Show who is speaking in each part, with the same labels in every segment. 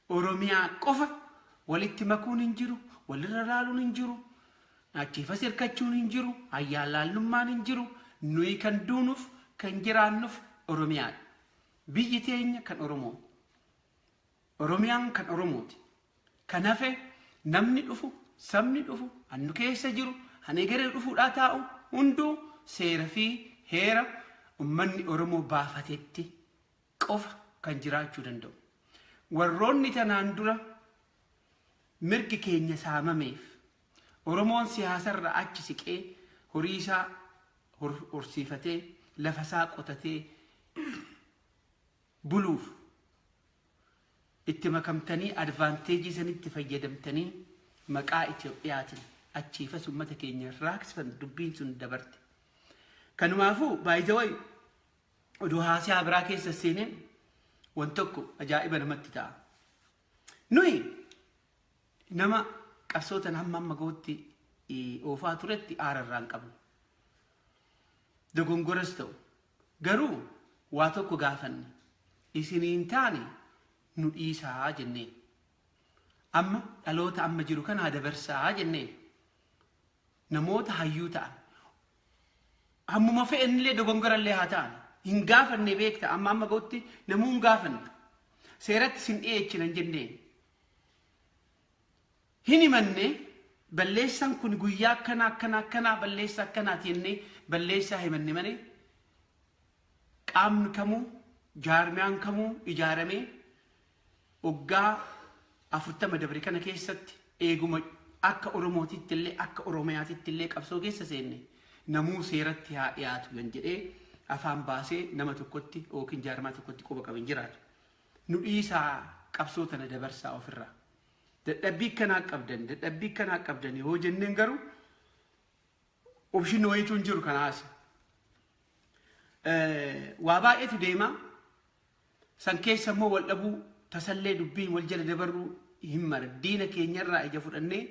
Speaker 1: Oromiyaa qofa walitti makuun hin jiru, walirra laaluun hin jiru, achiifas hirkachuun hin jiru, ayyaallaalummaan hin jiru. Nuyi kan duunuuf kan jiraannuuf Oromiyaadha. Biyyi teenya kan Oromoo. Oromiyaan kan Oromooti. Kan hafe namni dhufu, sabni dhufu, hannu keessa jiru, hanee garee dhufuudhaa taa'u hunduu seera fi heera ummanni Oromoo baafatetti qofa kan jiraachuu danda'u. Warroonni tanaan dura mirgi keenya saamameef Oromoon siyaasarra achi siqee horii isaa horsiifatee lafa isaa qotatee buluuf itti makamtanii advaanteejii sanitti fayyadamtanii maqaa Itoophiyaatiin achiifas uummata keenya raaksan dubbiin sun dabarte. Kanumaafuu baay'ee oduu haasaa biraa keessa seenee waan tokko ajaa'iba namatti ta'a. Nuyi nama qabsootan hamma gootti oofaa turetti aararraa hin qabnu. Dogongoras ta'u garuu waa tokko gaafanne isiniin taane nu dhiisaa jennee amma dhaloota amma jiru kana dabarsaa jennee namoota hayyuu ta'an hammuma fe'ennillee dogongorallee haa ta'an hin gaafanne beekta amma gootti namuu hin gaafanne seeratti sin dhiyeechina jennee hin himanne balleessaan kun guyyaa akkana balleessa akkanaati jennee balleessaa himanne malee qaamni kamuu jaarmiyaan kamuu ijaaramee waggaa 40 dabre kana keessatti eeguma akka Oromootitti illee akka Oromiyaatitti illee qabsoo keessa seenne namuu seeratti haa dhiyaatu yan jedhee afaan baasee nama tokkotti yookiin jaarmaa tokkotti quba qaban jiraatu. Nu dhiisaa qabsoo tana dabarsaa ofirraa. Dadhabbii kanaa qabdan yoo jenneen garuu option wayitu hin jiru kanaas. Waa baay'eetu deema. San keessa immoo wal dhabuu tasallee dubbiin wal jala dabarruu hin mara. Diina keenyarraa ija fudhannee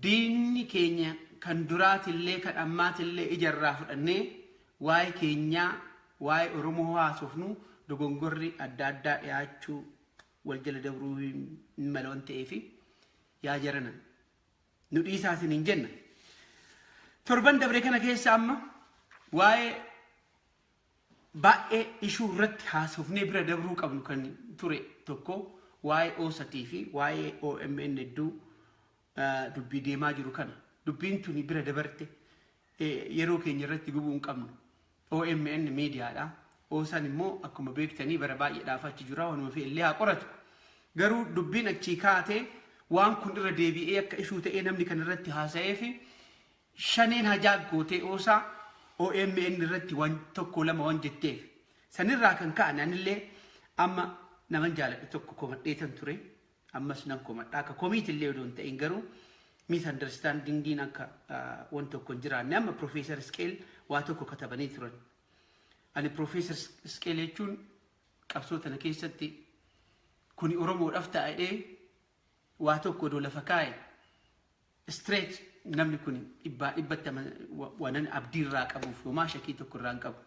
Speaker 1: diinni keenya kan duraatillee kan ammaatillee ijarraa fudhannee waa'ee keenyaa waa'ee Oromoo haasofnu dogongorri adda addaa dhiyaachuu wal jala dabruu hin mala waan ta'eef yaa jarana nu dhiisaasin hin jenna. Torban dabre kana keessa amma waa'ee baay'ee ishuu irratti haasofnee bira dabruu qabnu kan ture tokko waa'ee OSAT fi waa'ee OMN hedduu dubbii deemaa jiru kana. Dubbiin tuni bira dabarte yeroo keenya irratti gubuu hin qabnu. OMN miidiyaadha. OSAN immoo akkuma beektanii bara baay'eedhaaf achi jira wanuma fi illee haa qoratu. Garuu dubbiin achii kaatee waan kun irra deebi'ee akka ishuu ta'ee namni kan irratti haasa'ee fi shaneen hajaa gootee OSA OMN irratti waan tokko lama waan jetteef sanirraa kan ka'an anillee amma naman jaaladhe tokko komadheetan ture ammas nan komadhaa akka komiitillee odoon ta'in garuu misunderstandingiin akka waan tokko hin jiraanne amma Profeesar Isqeel waa tokko katabanii turan. Ani Profeesar Isqeel jechuun qabsoo tana keessatti kuni Oromoodhaaf ta'ee waa tokko odoo lafa kaa'e straight namni kun dhibbatti waan abdiirraa qabuuf homaa shakkii tokko irraa hin qabu.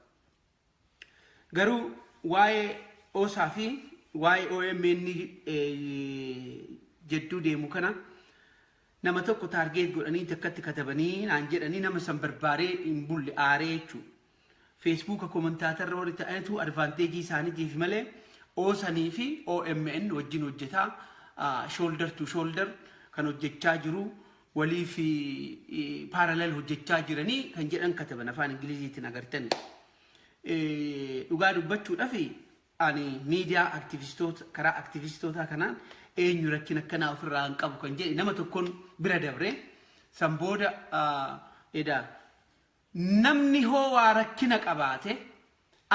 Speaker 1: Garuu waa'ee OSA fi waa'ee OMN jedduu deemu kana nama tokko taargeet godhanii takkatti katabanii naan jedhanii nama san barbaaree hin bulle aaree jechuudha. Facebook kommentaatarra warri ta'etu advaanteejii isaaniitiif malee OSAanii fi OMN wajjin hojjetaa shoulder to shoulder kan hojjechaa jiru walii fi parallel hojjechaa jiranii kan jedhan kataban afaan Ingiliziitiin agartanii. Dhugaa dubbachuudhaaf ani miidiyaa aktivistoota karaa aktivistoota kanaan eenyu rakkina akkanaa ofirraa hin qabu kan jedhe nama tokkoon bira dabre san booda namni hoo waa rakkina qabaate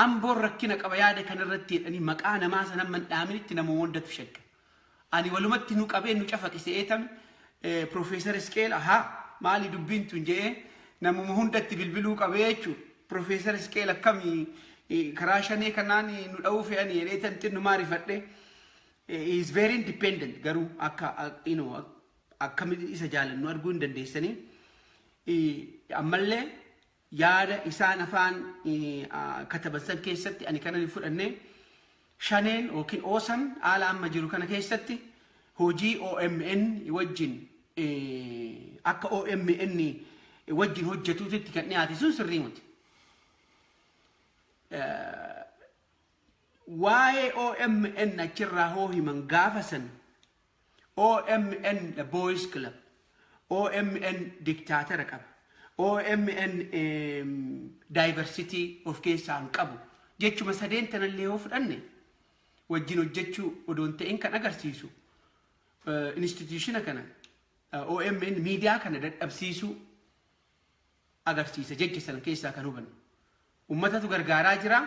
Speaker 1: amboon rakkina qaba yaada kanarratti jedhanii maqaa namaa sanan mandhaaminitti nama hondatu shakka. Ani walumatti nu qabee nu cafaqise eetame Profeesar Isqeel maali dubbiin tun jedhee namuma hundatti bilbiluu qabee jechuudha. Profeesar Isqeel akkamii karaa shanee kanaan nu dha'uu fe'anii jedheetan xinnu maarifadhe. He is very independent garuu akkamitti isa jaalannu arguu hin dandeessanii. Ammallee yaada isaan afaan kataban san keessatti ani kanan fudhannee shaneen yookiin oosan haala amma jiru kana keessatti hojii OMN wajjin akka OMN wajjin hojjetuutti kan dhiyaate sun sirrii miti. Waa'ee OMN achirraa hoo himan gaafa san OMN the Boys Club, OMN dictator qaba, OMN diversity of keessaa hin qabu jechuma sadeen tanallee yoo fudhanne wajjin hojjechuu odoon ta'in kan agarsiisu institutiona kana OMN miidiyaa kana dadhabsiisuu agarsiisa jecha san keessaa kan hubannu. Ummatatu gargaaraa jira,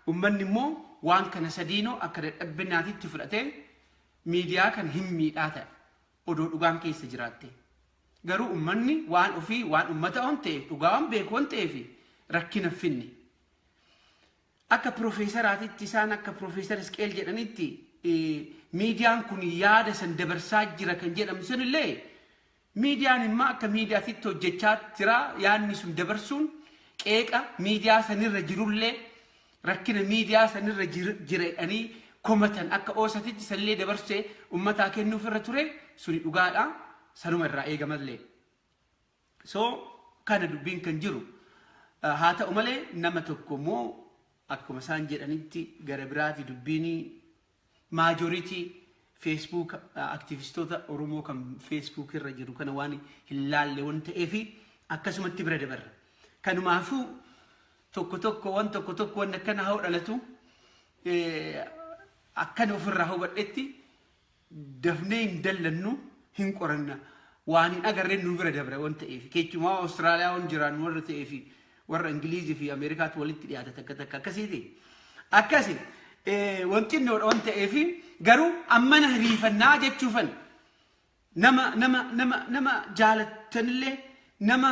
Speaker 1: ummanni immoo waan kana sadiinoo akka dadhabbinaatitti fudhatee miidiyaa kan hin miidhaa ta'e odoo dhugaan keessa jiraatte. Garuu ummanni waan ofii waan ummata on ta'e dhugaa waan beeku on ta'eef rakkina finne. Akka Profeesaraatitti isaan akka Profeesar Isqeel jedhanitti miidiyaan kun yaada san dabarsaa jira kan jedhamu sanillee miidiyaan immoo akka miidiyaatitti hojjechaa jira yaadni sun dabarsuun qeeqa miidiyaa sanirra jirullee rakkina miidiyaa sanirra jireedhanii komatan akka oosatitti sallee dabarsee ummataa kennuuf irra ture suni dhugaadha sanuma irraa eegamallee. So kana dubbiin kan jiru haa ta'u malee nama tokko immoo akkuma isaan jedhanitti gara biraati dubbiin majority Facebook aktivistoota Oromoo kan Facebook irra jiru kana waan hin laalle waan ta'eef akkasumatti bira dabarra. Kanumaafuu tokko waan akkana haa dhalatu akkana ofirraa hubadhetti dafnee hin dallannu hin qoranna waan hin agarreen nu bira dabra waan ta'eef keessumaa Austraaliyaa waan jiraan warra ta'eef warra Ingilizii fi Ameerikaatti walitti dhiyaata takka akkasiiti. Akkasi wanti inni waan ta'eef garuu ammana hiriifannaa jechuufan nama jaalattanillee nama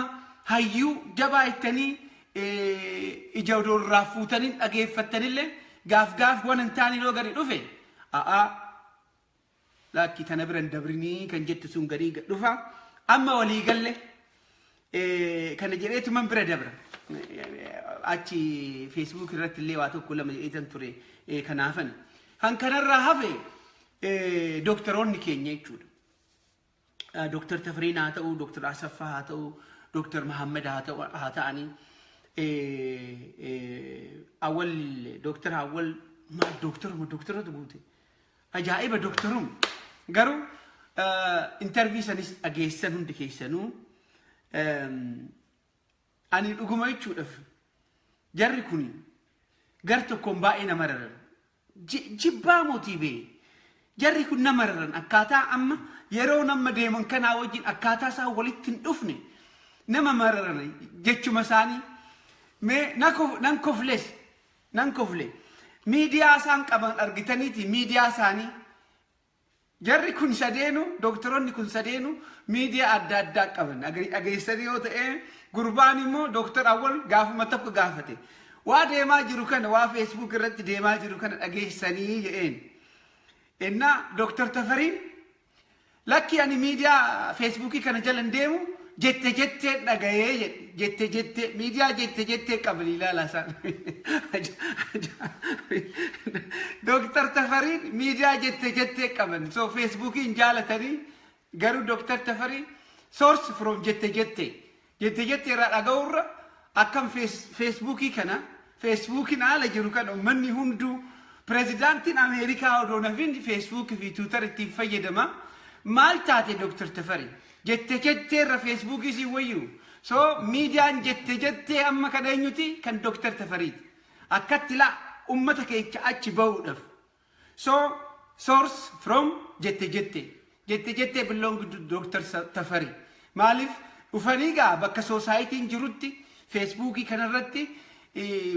Speaker 1: hayyuu jabaa ittanii ija odoorraa fuutanii dhageeffattanillee gaaf waan hin taane yoo gadi dhufe laakki tana biran dabrinii kan jettu sun gadi dhufa amma walii galle kana jedheetuman bira dabra achi Facebook irratti illee waa tokko lama jedheetan ture kanaafan hankanarraa hafe doktoroonni keenya jechuudha. Dr. Tafriin haa ta'u, Dr. Asaffaa haa ta'u, Dr. Muhammad haa ta'anii awwal Dr. Awwal maal doktoratu guute ajaa'iba doktorum garuu interview sanis dhageessan hundi keessanuu ani dhuguma jechuudhaaf jarri kun gar tokkoon baay'ee nama raran jibbaa motiibee jarri kun nama raran akkaataa amma yeroo nama deeman kanaa wajjin akkaataa isaa walitti hin dhufne nama mararan jechuma isaanii mee nan kofle miidiyaa isaan qaban argitaniiti miidiyaa isaanii jarri kun sadeenu doktoroonni kun sadeenu miidiyaa adda qaban dhageessanii yoo ta'e gurbaan immoo Dr. Awwal gaafuma tokko gaafate waa deemaa jiru kana waa Facebook irratti deemaa jiru kana dhageessanii jedheen enna Dr. Tafariin lakki ani miidiyaa Facebook kana jalan deemu jette dhagayee jette miidiyaa jette qabli ilaala isaan Dr. Tafariin miidiyaa jette qaban so Facebookiin jaalatanii garuu Dr. Tafariin source from jette irraa dhaga'urra akkam Facebookii kana Facebookiin haala jiru kana uummanni hunduu pirezidaantiin Ameerikaa odoo nafin Facebook fi Twitter ittiin fayyadama maal taate Dr. Tafariin jette irra Facebookii si wayyu so miidiyaan jette amma kan eenyuti kan Dr. Tafariin akkatti la ummata keenya achi bahuudhaaf so source from jette belong to Dr. Tafariin maaliif dhufanii gaa bakka society'n jirutti Facebookii kanarratti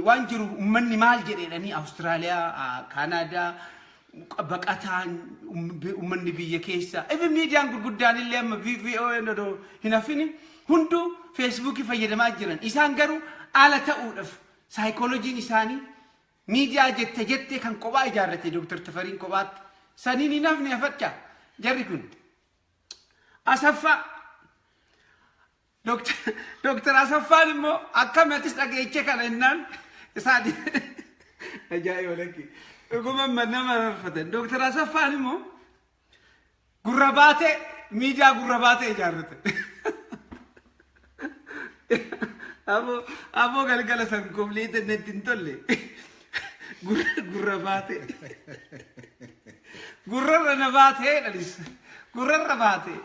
Speaker 1: waan jiru ummanni maal jedhanii Austraaliyaa Canada baqataan ummanni biyya keessa even miidiyaan gurguddaan illee amma VVO hin hafini hunduu Facebookii fayyadamaa jiran isaan garuu ala ta'uudhaaf saayikolojiin isaanii miidiyaa jette kan kophaa ijaarrate Dr. Tafariin kophaatti saniin hin hafne afachaa jarri kun Asaffaa Dr. Asaffaan immoo akkamitti dhageeche kana innaan isaanii ajaa'iba lakki يقوم من نما فتن دكتور أسفاني مو قرباتي ميديا قرباتي جارته أبو قال سنكم ليه تنتين تولي قرباتي قرر نباتي لليس قرر نباتي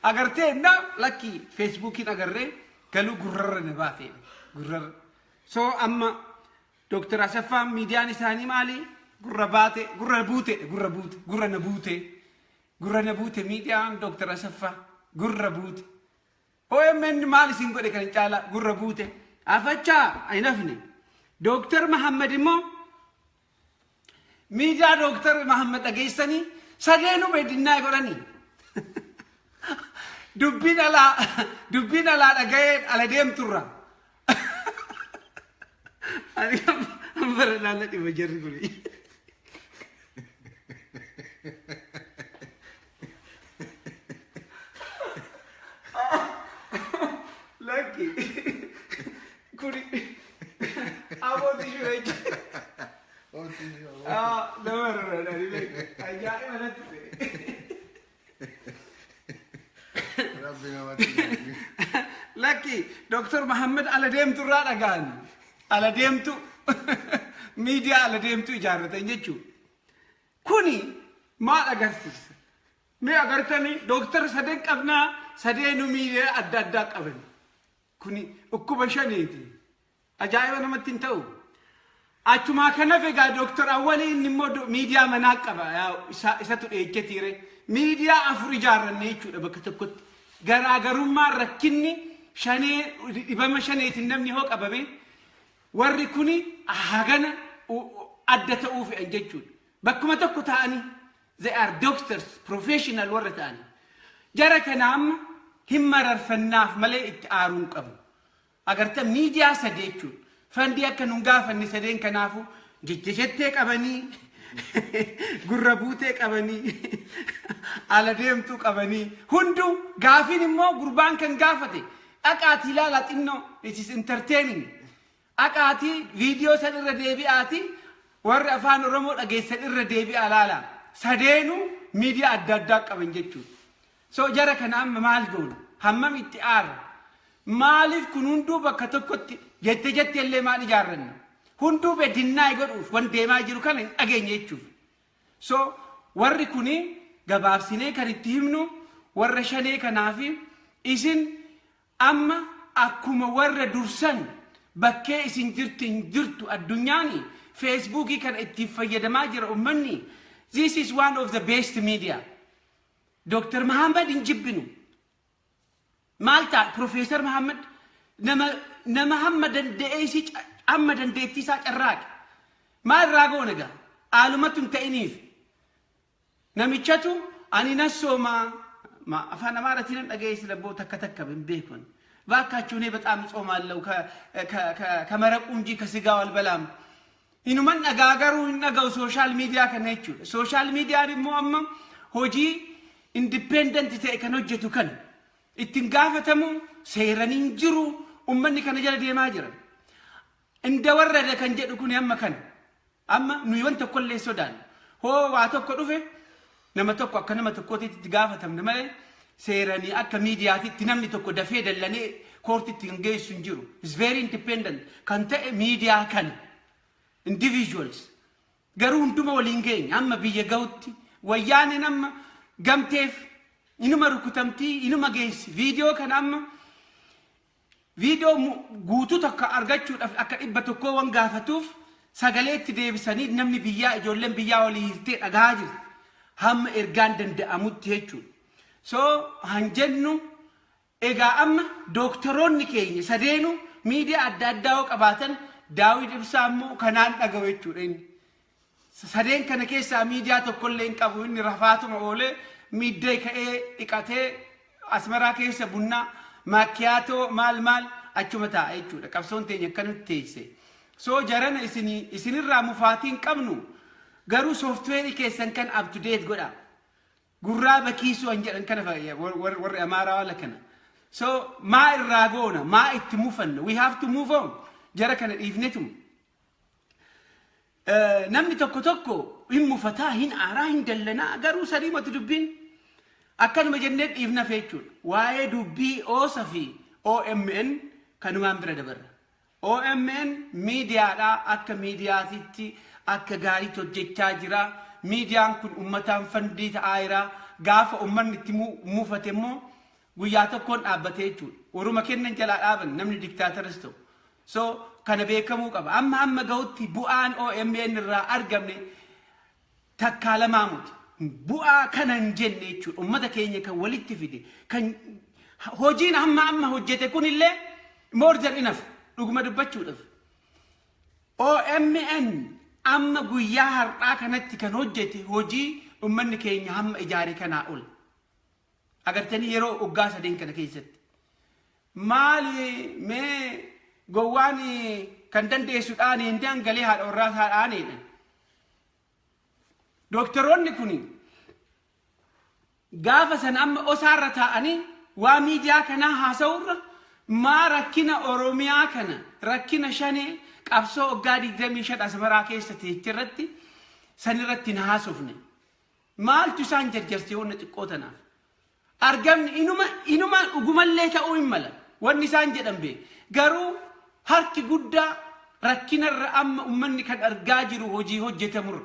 Speaker 1: أجرتي نا لكي فيسبوكين أجرّي قالوا قرر نباتي قرر سو أما دكتور أسفان ميديا نساني مالي قرباتي قرر نبوتي ميديا دكتور أسفان قربوتي هو من مالي سينقول كان تعالى قربوته أفتشا أينفني دكتور محمد مو ميديا دكتور محمد أجيسني سجينو بدينا يقولني دبنا لا أجيد على ديم ترى أنا أمبرنا لا تبجري قولي Lucky. Could it? How about the shoe? No. I got it. Lucky. Dr. Muhammad Aladem to Radagan. Aladem to media Aladem to Jarrett and Yetu. Kuni, Malagastis. Me agartani, Dr. Sadek Abna, Sadenu media at that duck oven. Kuni Ukubashaniti. Ajaiva Namatintau. Atuma Kanavega, Dr. Awali Nimodo media Manakaba, Satu Eketire, media Afrijar nature of Bakatakut, Garagaruma, Rakini, Shane, Ibama Shanate in Namni Hok Ababe, Warikuni, Hagana, Addata Uf and Jetud. Bakumatakutani, they are doctors, professional Waratani. Jarakanam, Himmar Fannaf, Malay Arun Kabu. Agarta media Sadetu. Fandia Kanunga and Nisaden Kanafu, Jete Abani, Gurabute Abani, Aladem took Abani, Hundu, Gafin mo, Gurban can Gafati, Akatila Latino, it is entertaining. Akati, videos at the Devi Ati, were a fan remote against the Devi Alala. Sadenu, media at that duck of Injetu. So Jarakanam Malgun, Hammamit Ar Malif Kunundu Bakatokoti. Jette le mani jarran. Hundu be dinna igot one day ma jirukan again yechu. So warri kuni gababsine karitimnu warra shane kanafi isin amma akkuma warra dursan bakke isin jirtu addunyani Facebooki kan itti fayyadama jira ummanni. This is one of the best media. Dr. Muhammad injibbinu. Malta Professor Muhammad Muhammadan de'isi ammadan deettisa carraaq maal raagoonega aalumatun ta'iniif namichatu ani nasooma ma afaan amaaratiin dhageessi labbo takka bin beekon baakaachuune በጣም ጾማለው ከመረቁ እንጂ ከስጋው አልበላም inuman dhagaagaru dhagaw social media kana jechuudha social media immoo amma hojii independent ta'e kan hojjetu kan ittiin gaafatamu seeraniin jiru ummanni kana jala deemaa jira inda warrada kan jedhu kun amma nuyi wanta kollee sodaan hoo waa tokko dhufe nama tokko akka nama tokkootti gaafatamne malee seeranii akka miidiyaatti namni tokko dafee dallanii koortitti geessu hin jiru is very independent kan ta'e media kan individuals garuu hunduma waliin geenya amma biyya ga'utti wayyaane nama gamteef inuma rukutamtii inuma geessi viidiyoo kan amma video guutuu takka argachuudhaaf akka dhibba tokko wan gaafatuuf sagaleetti deebisanii namni biyyaa ijoolleen biyyaa walii hirtee dhagaa jiru hamma ergaan danda'amutti jechuudha. So hanjennu egaa amma doktoroonni keenya sadeenu miidiyaa adda addaa qabaatan Daawid Ibsaa immoo kanaan dhagahu jechuudha inni. Sadeen kana keessaa miidiyaa tokkollee hin qabu inni rafaatuma oolee miiddee ka'ee dhiqatee asmaraa keessa bunnaa macchiato mal achuma ta'a jechuudha qabsoon teenya akkanatti teesse so jarana isinirraa mufaatiin qabnu garuu software keessan kan up to date godha gurraa bakiisu an jedhan kana warri amaaraa wala kana so maa irraa goona maa itti mufanna we have to move on jara kana dhiifnetu namni tokko hin mufataa hin aaraa hin dallanaa garuu sadiimatu dubbiin akkanuma jennee dhiifna feechuudha waa'ee dubbii oosa fi OMN kanumaan bira dabarra OMN miidiyaadha akka miidiyaatitti akka gaariitti hojjechaa jira miidiyaan kun ummataan fandii ta'aa jira gaafa ummanni itti mufate immoo guyyaa tokkoon dhaabbatee jechuudha waruma kennan jalaa dhaaban namni diktaataras ta'u so kana beekamuu qaba amma ga'utti bu'aan OMN irraa argamne takkaa lamaa muti bu'aa kana hin jenne jechuudha ummata keenya kan walitti fide kan hojiin amma hojjete kunillee more than enough dhuguma dubbachuudhaaf OMN amma guyyaa har'aa kanatti kan hojjete hojii ummanni keenya hamma ijaare kanaa ol agartanii yeroo waggaa sadeen kana keessatti maali mee gowwaan kan dandeessuudhaan hin dangalee haadha warraa haadhaanidha doktoroonni kun gaafa san amma osaarra taa'anii waa miidiyaa kanaa haasa'urra maa rakkina oromiyaa kana rakkina shanee qabsoo waggaa 25 asmaraa keessatti irratti san irratti na haasofne maaltu isaan jarjarsee wanna xiqqoo tanaaf argamni inuma dhugumallee ta'uu hin mala wanni isaan jedhan bee garuu harki guddaa rakkinarra amma ummanni kan argaa jiru hojii hojjetamurra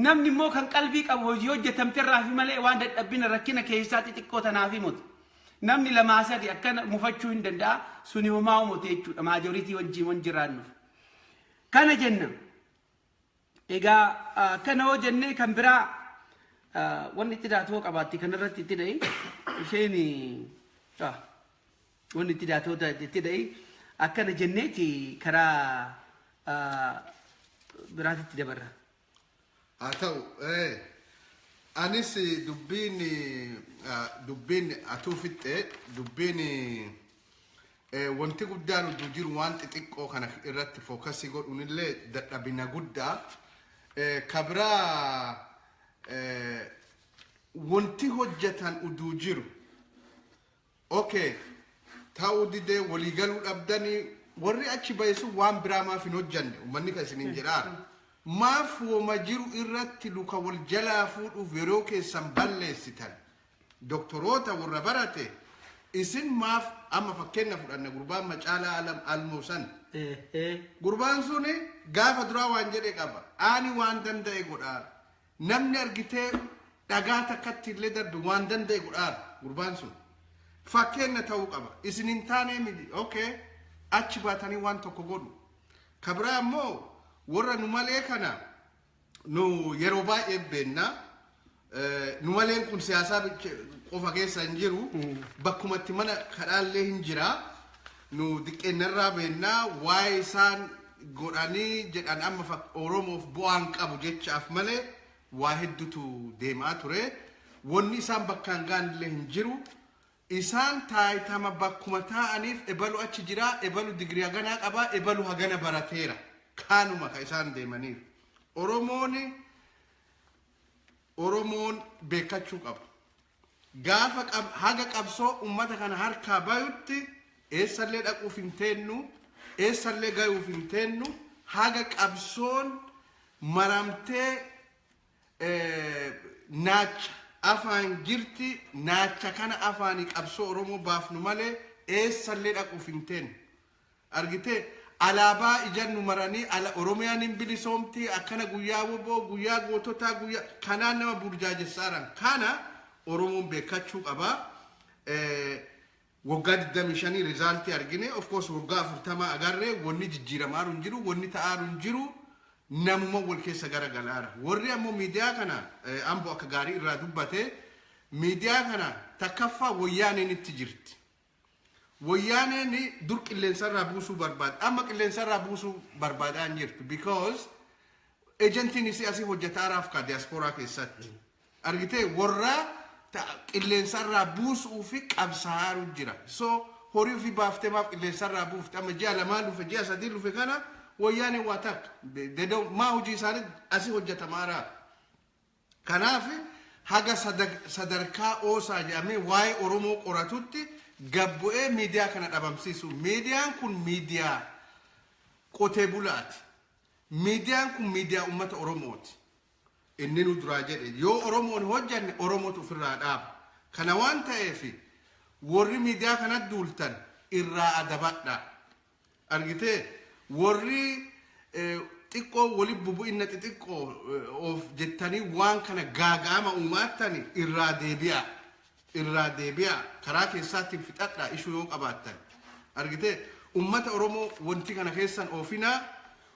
Speaker 1: namni immoo kan qalbii qabu hojii hojjetamterraa fi malee waan dadhabbina rakkina keessaa xixiqqoo tanaaf himutu namni lamaa sadi akkana mufachuu hin danda'a suni homaa uumute jechuudha maajoriitii wajjiin wan jiraannuuf kana jenna egaa kana hoo jennee kan biraa wanni itti daatoo qabaatti kanarratti itti dha'i isheen wanni itti daatoo itti dha'i akkana jenneeti karaa biraatitti dabarra
Speaker 2: atau anis dubbiin atuufitte dubbiin wanti guddaan utuu jiru waan xixiqqoo kana irratti fookasii godhunillee dadhabina guddaa kabraa wanti hojjetan utuu jiru okay ta'uu didee waliigaluu dhabdanii warri achi bayesu waan biraa maaf hin hojjanne ummanni kan isinin jedhaa maaf woma jiru irratti luka wal jalaa fuudhuuf yeroo keessan balleessitan doktoroota warra barate isin maaf amma fakkeenya fudhanne gurbaan Macaalaa Alam Almuusan gurbaan suni gaafa duraa waan jedhe qaba ani waan danda'e godhaa namni argitee dhagaa takkatti illee darbe waan danda'e godhaa gurbaan sun fakkeenya ta'uu qaba isin hin taane miti okay achi baatanii waan tokko godhu kabraa ammoo warra nu malee kana nu yeroo baay'ee beenna nu maleen kun siyaasaa qofa keessa hin jiru bakkumatti mana kadhaallee hin jira nu diqqeennarraa beennaa waa'ee isaan godhanii jedhan amma Oromoof bu'aan qabu jechaaf malee waa hedduutu deemaa ture wanni isaan bakkaan gaanillee hin jiru isaan taayitama bakkuma taa'aniif ebalu achi jira ebalu digrii haganaa qabaa ebalu hagana barateera kaanuma ka isaan deemaniif Oromoon beekachuu qaba gaafa haga qabsoo ummata kana harkaa bayutti eessallee dhaquuf hin teennu eessallee gayuuf hin teennu haga qabsoon maramtee naacha afaan jirti naacha kana afaanii qabsoo Oromoo baafnu malee eessallee dhaquuf hin teennu argitee alaabaa ijannu maranii Oromiyaan hin bilisoomti akkana guyyaa woboo guyyaa goototaa guyyaa kanaan nama burjaajesaaran kana Oromoon beekachuu qaba waggaa 25 rizaaltii argine of course waggaa 40 agarree wanni jijjiiramaa hin jiru wanni ta'aa hin jiru namuma wal keessa garagalaara warri ammoo miidiyaa kana ambo akka gaarii irraa dubbate miidiyaa kana takkaffaa wayyaaneen itti jirti wayyaaneen dur qilleensarraa buusuu barbaada amma qilleensarraa buusuu barbaadaan jirtu because ejentiin isii asii hojjetaaraaf ka diasporaa keessatti argitee warra qilleensarraa buusuu fi qabsaa'aa jira so horii fi baaftee maaf qilleensarraa buufte amma ji'a lamaan dhufe ji'a sadii dhufe kana wayyaanee waa takka dedoo maa hojii isaanii asii hojjetamaara kanaaf haga sadarkaa oosaa jedhamee waa'ee Oromoo qoratutti gabbu'ee miidiyaa kana dhabamsiisu miidiyaan kun miidiyaa qotee bulaati miidiyaan kun miidiyaa uummata Oromooti. Inni nu duraa jedhe yoo Oromoon hojjanne Oromootu ofirraa dhaaba. Kana waan ta'eef warri miidiyaa kanatti duultan irraa adabadha. Argitee warri xiqqoo wali bubu'inna xixiqqoo of jettanii waan kana gaaga'ama uumattani irraa deebi'a karaa keessaatiin fixadha ishuu yoo qabaattan. Argitee ummata Oromoo wanti kana keessan oofinaa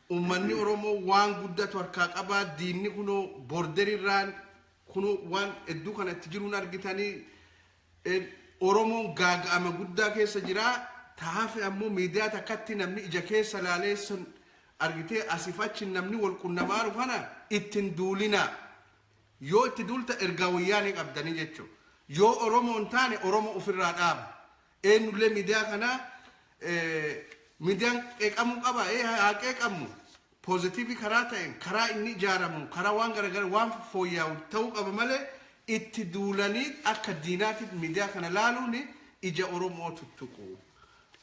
Speaker 2: ummanni Oromoo waan guddatu harkaa qabaa diinni kunoo borderirraan kunoo waan hedduu kana itti jiruun argitanii Oromoon gaaga'ama guddaa keessa jira. Taafe ammoo miidiyaa takkatti namni ija keessa laalee sun argitee asifachi namni wal qunnamaa dhufana ittiin duulina. Yoo itti duulta ergaa wayyaanii qabdanii jechuudha. Yoo Oromoon taane Oromoo ofirraa dhaaba. Eenyullee miidiyaa kana miidiyaan qeeqamuu qaba. Haa qeeqamu. Poozitiivii karaa ta'een karaa inni ijaaramu karaa waan garagara waan fooyya'u ta'uu qaba malee itti duulanii akka diinaatiif miidiyaa kana laaluun ija Oromoo tuttuqu.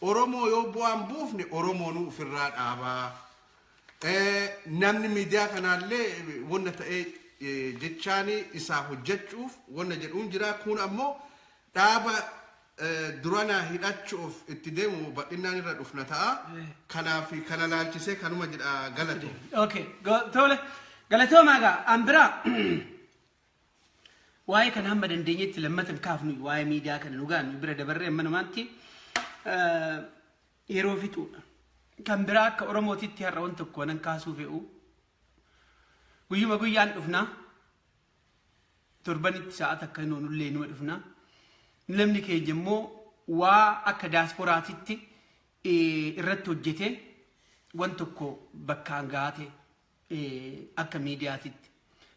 Speaker 2: Oromoo yoo bu'aan buufne Oromoon ofirraa dhaabaa. Namni miidiyaa kanallee wanta ta'ee jechaanii isaa hojjechuuf wanta jedhuun jira. Kun ammoo dhaaba durana hidhachuuf itti deemu badhinaan irra dhufna ta'a. Kanaaf kana laalchisee kanuma jedha galatu.
Speaker 1: Okay, tole galatooma gaa ambira waa'ee kana hamma dandeenyetti lammatan kaafnu waa'ee miidiyaa kana nu gaanu bira dabarree ammanumaatti yeroo fixuudha. Kan biraa akka Oromootitti har'a waan tokko nan kaasuu fe'u guyyuma guyyaan dhufna torbanitti sa'aat akka noonullee numa dhufna namni keenya immoo waa akka daasporaatitti irratti hojjete waan tokko bakkaan gaate akka miidiyaatitti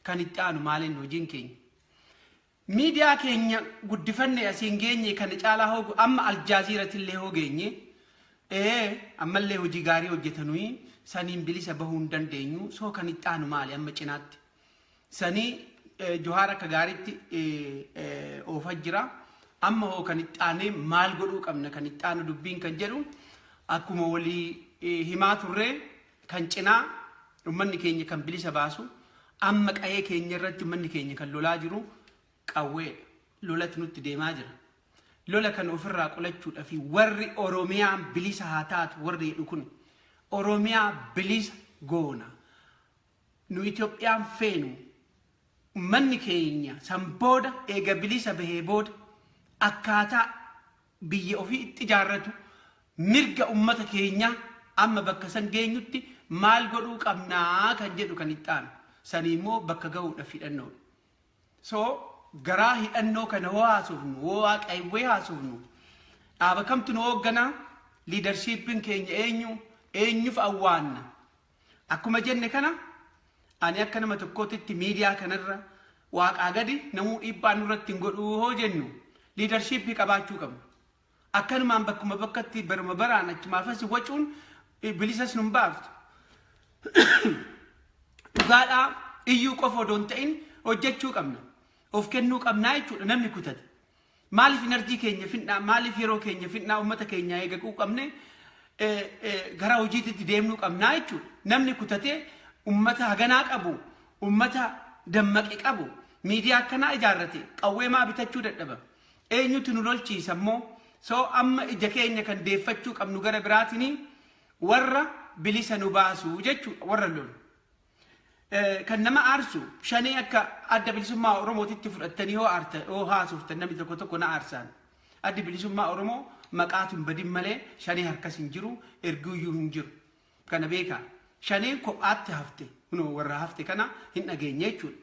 Speaker 1: kan itti aanu maaliin hojiin keenya miidiyaa keenya guddifanne asiin geenye kan caalaa hoogu amma Aljaziiratillee hoogeenye ammallee hojii gaarii hojjetanuu saniin bilisa bahuu hin dandeenyu soo kan itti aanu maali amma cinaatti sanii Johaar akka gaariitti oofa jira amma hoo kan itti aanee maal godhuu qabna kan itti aanu dubbiin kan jedhu akkuma walii himaa turree kan cinaa ummanni keenya kan bilisa baasu amma qa'ee keenya irratti ummanni keenya kan lolaa jiru qawwee lolatu nutti deemaa jira. Lola kan ofirraa qolachuudha fi warri Oromiyaan bilisa haa taatu warri jedhu kun Oromiyaa bilisa goona. Nu Itoophiyaan feenu ummanni keenya san booda eega bilisa bahee booda akkaataa biyya ofii itti ijaarratu mirga ummata keenya amma bakka san geenyutti maal godhuu qabnaa kan jedhu kan itti aanu. Sanii immoo bakka gahuudha hidhannoodha. So garaa hidhannoo kana hoo haasofnu hoo waaqaywee haasofnu dhaaba kamtu nu hoogganaa liidarshiippiin keenya eenyuuf awwaanna akkuma jenne kana ani akka nama tokkootitti miidiyaa kanarra waaqaa gadi namuu dhiibbaa nurratti hin godhuu hoo jennu liidarshiippii qabaachuu qabnu akkanumaan bakkuma bakkatti baruma baraan achumaafas wacuun bilisas nun baaftu dhugaadhaa iyyuu qofa odoon ta'in hojjechuu qabna. Of kennuu qabnaa jechuudha namni kutate. Maaliif enerjii keenya fidnaa maaliif yeroo keenya fidnaa uummata keenya eeguu qabne gara hojiitti deemnuu qabnaa jechuudha. Namni kutatee uummata haganaa qabu, uummata dammaqe qabu, miidiyaa akkanaa ijaarrate qawwee maa bitachuu dadhaba. Eenyutu nu lolchiisa immoo soo amma ija keenya kan deeffachuu qabnu gara biraatiin warra bilisa nu baasu jechuudha warra lolu. Kan nama aarsu shanii akka adda bilisummaa Oromootitti fudhattanii hoo haasoftan namni tokko na aarsaan. Addi bilisummaa Oromoo maqaatuun badin malee shanii harkas hin jiru erguuyyuu hin jiru. Kana beekaa shanii kophaatti hafte kunoo warra hafte kana hin dhageenye jechuudha.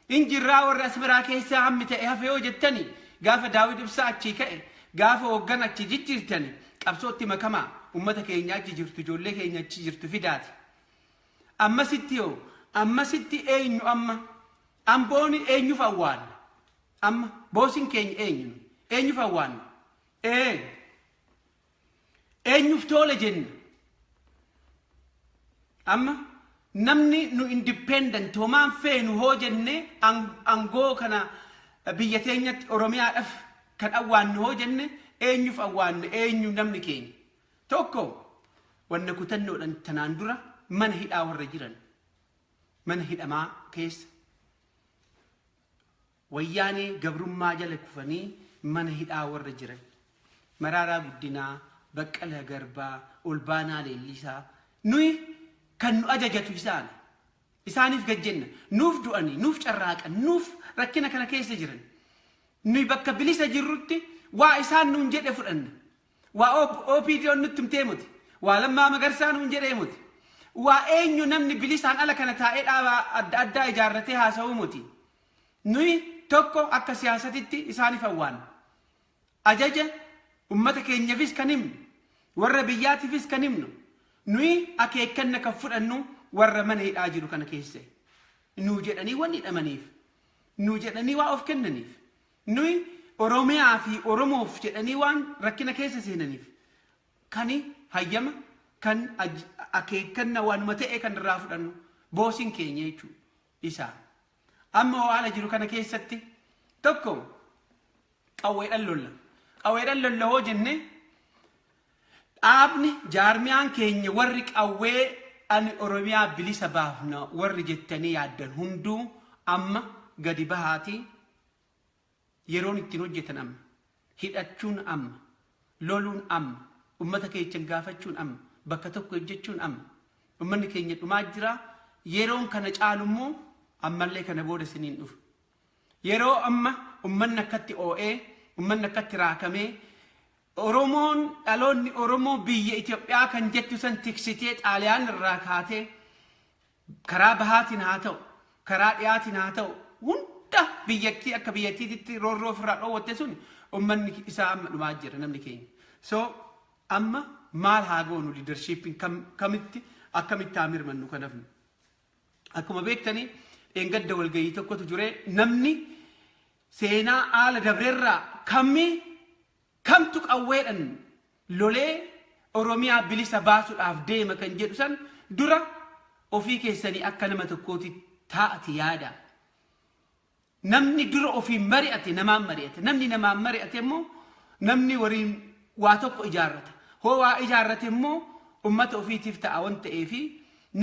Speaker 1: Injirraa warra asbiraa keessaa hammi ta'e hafe yoo jettanii gaafa Daawit Ibsaa achii ka'e gaafa hooggan achi jijjiirtani qabsootti makamaa uummata keenya achi jirtu ijoollee keenya achi jirtu fidaati. Ammasitti yoo ammasitti eenyu amma ambooni eenyuuf awwaanna amma boosiin keenya eenyuuf awwaanna eenyuuf tole jenna amma namni nu independent homaan feenu hoo jenne angoo kana biyya teenyatti Oromiyaadhaaf kan awwaannu hoo jenne eenyuuf awwaanna eenyu namni keenya tokko wanna kutannoodhaan tanaan dura mana hidhaa warra jiran mana hidhamaa keessa wayyaanee gabrummaa jala kufanii mana hidhaa warra jiran Maraaraa Guddinaa Baqqalaa Garbaa Olbaanaa Leellisaa nuyi kan nu ajajatu isaaniif gajjenna nuuf du'anii nuuf carraaqan nuuf rakkina kana keessa jiran nuyi bakka bilisa jirrutti waa isaan nuun jedhe fudhanna waa OPDO nutti himtee muti waa Lammaa Magarsaa nuun jedhee muti waa eenyu namni bilisaan ala kana taa'ee dhaabaa adda addaa ijaarratee haasa'uu muti nuyi tokko akka siyaasatitti isaaniif hawwaan ajaja ummata keenyaafis kan himnu warra biyyaatiifis kan himnu nuyi akeekkanna kan fudhannu warra mana hidhaa jiru kana keessa nuu jedhanii waan hidhamaniif nuu jedhanii waa of kennaniif nuyi Oromiyaa fi Oromoof jedhanii waan rakkina keessa seenaniif kani hayyama kan akeekkanna waanuma ta'e kan irraa fudhannu boosiin keenya jechuudha isaa amma haala jiru kana keessatti tokko qawweedhaan lolla hoo jenne dhaabni jaarmiyaan keenya warri qawwee ani Oromiyaa bilisa baafna warri jettanii yaaddan hunduu amma gadi bahaati yeroon ittiin hojjetan amma hidhachuun amma loluun amma ummata keenya gaafachuun amma bakka tokko hojjechuun amma ummanni keenya dhumaa jira yeroon kana caalummoo ammallee kana booda siniin dhufu yeroo amma ummanni akkatti oo'ee ummanni akkatti raakamee Oromoon dhaloonni Oromoo biyya Itoophiyaa kan jettu san tiksitee Xaaliyaan irraa kaatee karaa bahaatiin haa ta'u karaa dhiyaatiin haa ta'u hunda biyyattii akka biyyattiitti roorroo ofirraa dhoowwatte sun ummanni isaa amma dhumaa jira namni keenya so amma maal haa goonu leadershipiin kamitti akkamitti haa mirmannu kanafnu akkuma beektanii engadda walgayii tokkotu jure namni seenaa haala dabreerraa kamtu qawweedhan lolee Oromiyaa bilisa baasuudhaaf deema kan jedhu san dura ofii keessanii akka nama tokkooti taa'ati yaada namni dura ofii mari'ate namaan mari'ate namni namaan mari'ate immoo namni wariin waa tokko ijaarrata hoo waa ijaarrate immoo ummata ofiitiif ta'a waan ta'eefi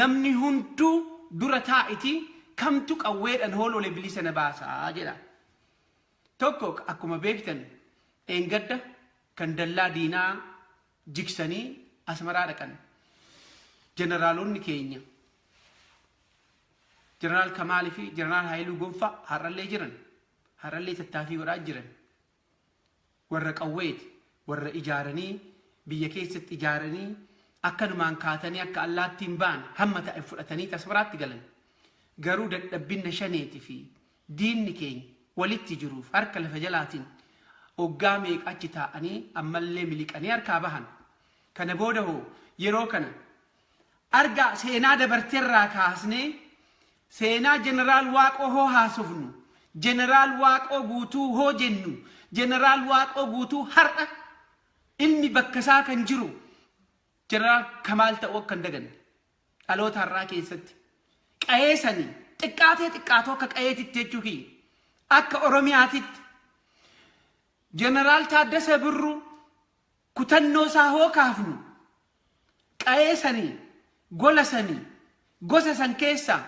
Speaker 1: namni hunduu dura taa'iti kamtu qawweedhan hoo lolee bilisa na baasaa jedha tokko akkuma beektan engadda kan dallaa diinaa jiksanii Asmaraa dhaqan generaalonni keenya jeneraal Kamaalii fi jeneraal Haayiluu Gonfaa har'allee jiran har'allee tattaafii godhaa jiran warra qawweeti warra ijaaranii biyya keessatti ijaaranii akkanumaan kaatanii akka allaattiin ba'an hamma ta'e fudhatanii Asmaraatti galan garuu dadhabbinna shaneeti fi diinni keenya walitti jiruuf harka lafa jalaatiin oggaa meeqachi taa'anii ammallee miliqanii harkaa bahan kana booda hoo yeroo kana argaa seenaa dabarteerraa kaasnee seenaa jeneraal Waaqoo hoo haasofnu jeneraal Waaqoo guutuu hoo jennu jeneraal Waaqoo guutuu har'a inni bakka isaa kan jiru jeneraal Kamaal ta'uu akka hin daganne dhaloota har'aa keessatti qayeesanii xiqqaatoo akka qayeetitti jechuu kiyya akka Oromiyaatitti jeneraal Taaddasee Birruu kutannoo isaa hoo kaafnu qayeesanii golasanii gosa san keessaa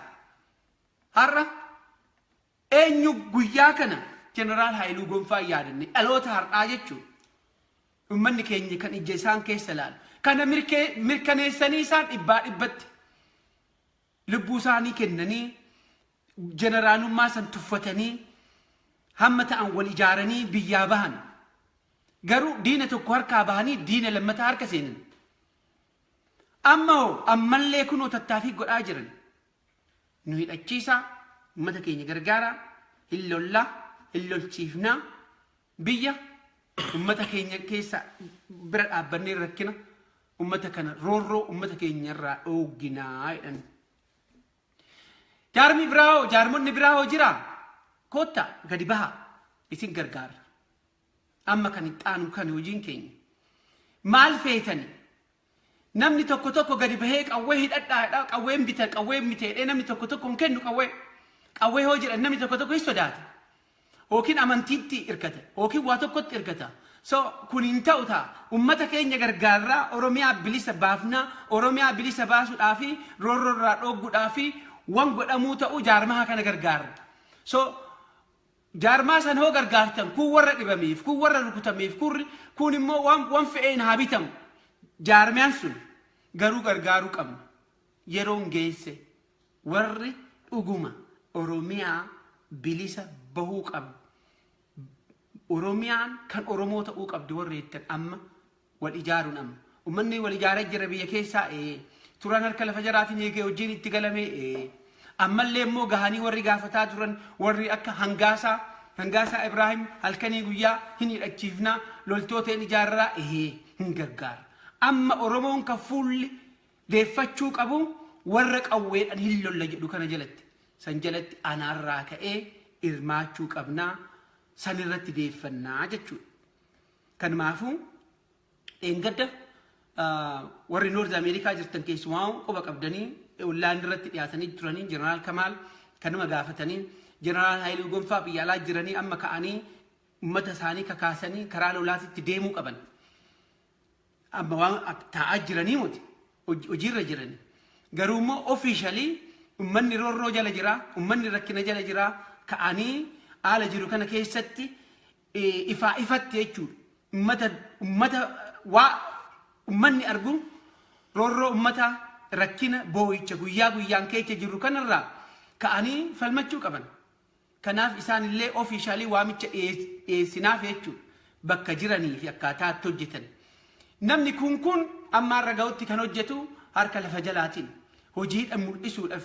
Speaker 1: har'a eenyu guyyaa kana jeneraal Haayiluu Gonfaa yaadanne dhaloota har'aa jechuudha ummanni keenya kan ija isaan keessa laalu kana mirkaneessanii isaan dhibbaa dhibbatti lubbuu isaanii kennanii jeneraalummaa san tuffatanii hamma ta'an wal ijaaranii biyyaa bahan garuu diina tokko harkaa bahanii diina lammataa harka seenan ammallee kunoo tattaafii godhaa jiran nu hidhachiisaa ummata keenya gargaaraa hin lollaa hin lolchiifnaa biyya ummata keenya keessa bira dhaabbannee rakkina ummata kana roorroo ummata keenya irraa dhoogginaa jedhan jaarmonni biraa hoo jira kotta gadi baha isin gargaara amma kan ixaanu kan hojiin keenya maal feetani namni tokko gadi bahee qawwee hidhadhaa qawween bita qawween miteedhee namni tokko hin kennu qawwee hoo jedhan namni tokko hin sodaata yookiin amantiitti irkata yookiin waa tokkotti irkata kun hin ta'u ta'a. Uummata keenya gargaarraa Oromiyaa bilisa baafnaa, Oromiyaa bilisa baasuudhaafi roorroorraa dhoogguudhaafi wan godhamuu ta'u jaarmaa kana gargaarra. Jaarmaa san hoo gargaartan kun warra dhibameef, kun warra rukutameef, kun immoo wan fe'een haa bitamu. Jaarmiyaan sun garuu gargaaruu qabna. Yeroon geesse warri dhuguma Oromiyaa bilisa bahuu qabna. Oromiyaan kan Oromoo ta'uu qabdi warri jettan amma wal ijaaruun amma. Uummanni wal ijaaraa jira biyya keessaa turan harka lafa jaraatiin eegee hojiin itti galame ammallee immoo gahanii warri gaafataa turan warri akka hangaasaa Ibrahim halkanii guyyaa hin hidhachiifnaa loltooteen ijaarraa hin gargaara. Amma Oromoon kan fuulli deeffachuu qabu warra qawweedhaan hin lolla jedhu kana jalatti. San jalatti anaarraa ka'ee hirmaachuu qabnaa. San irratti deeffannaa jechuudha. Kanumaafuu engadda warri Noorz Ameerikaa jirtan keessumaa quba qabdanii ollaan irratti dhiyaatanii turanii Jeneraal Kamaal kanuma gaafatanii Jeneraal Haayiluu Gonfaa biyya alaa jiranii amma ka'anii uummata isaanii kakaasanii karaa lolaatitti deemuu qaban. Amma waan taa'aa jiranii miti hojiirra jiranii. Garuu immoo officially uummanni roorroo jala jira, uummanni rakkina jala jira ka'anii haala jiru kana keessatti ifatti jechuudha. Uummanni argu roorroo uummata rakkina boo'icha guyyaa guyyaan keessa jiru kanarraa ka'anii falmachuu qaban. Kanaaf isaanillee officially waamicha dhiyeessinaaf jechuudha. Bakka jiranii fi akkaataa itti hojjetan. Namni kun amma har'a ga'utti kan hojjetu harka lafa jalaatiin hojiidhaan mul'isuudhaaf.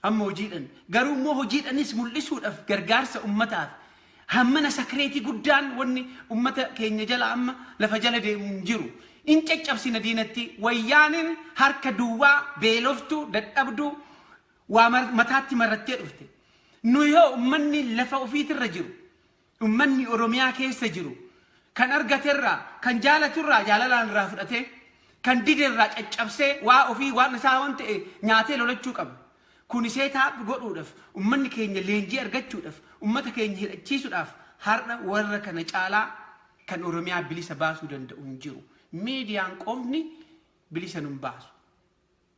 Speaker 1: Amma hojiidhaan garuu immoo hojiidhaanis mul'isuudhaaf gargaarsa uummataaf hammana sakreetii guddaan wanni uummata keenya jala amma lafa jala deemu hin jiru. In caccabsina diinatti wayyaaniin harka duwwaa beeloftuu dadhabduu waa mataatti marrattee dhufte. Nu yoo uummanni lafa ofiitirra jiru uummanni Oromiyaa keessa jiru kan argaterraa kan jaalaturraa jaalalaan irraa fudhatee kan diderraa caccabsee waa ofii waan isaa waan ta'e nyaatee lolachuu qaba. Kunisee taa'u godhuudhaaf uummanni keenya leenjii argachuudhaaf uummata keenya hidhachiisuudhaaf har'a warra kana caalaa kan Oromiyaa bilisa baasuu danda'u hin jiru. Miidiyaan qofni bilisa nun baasu.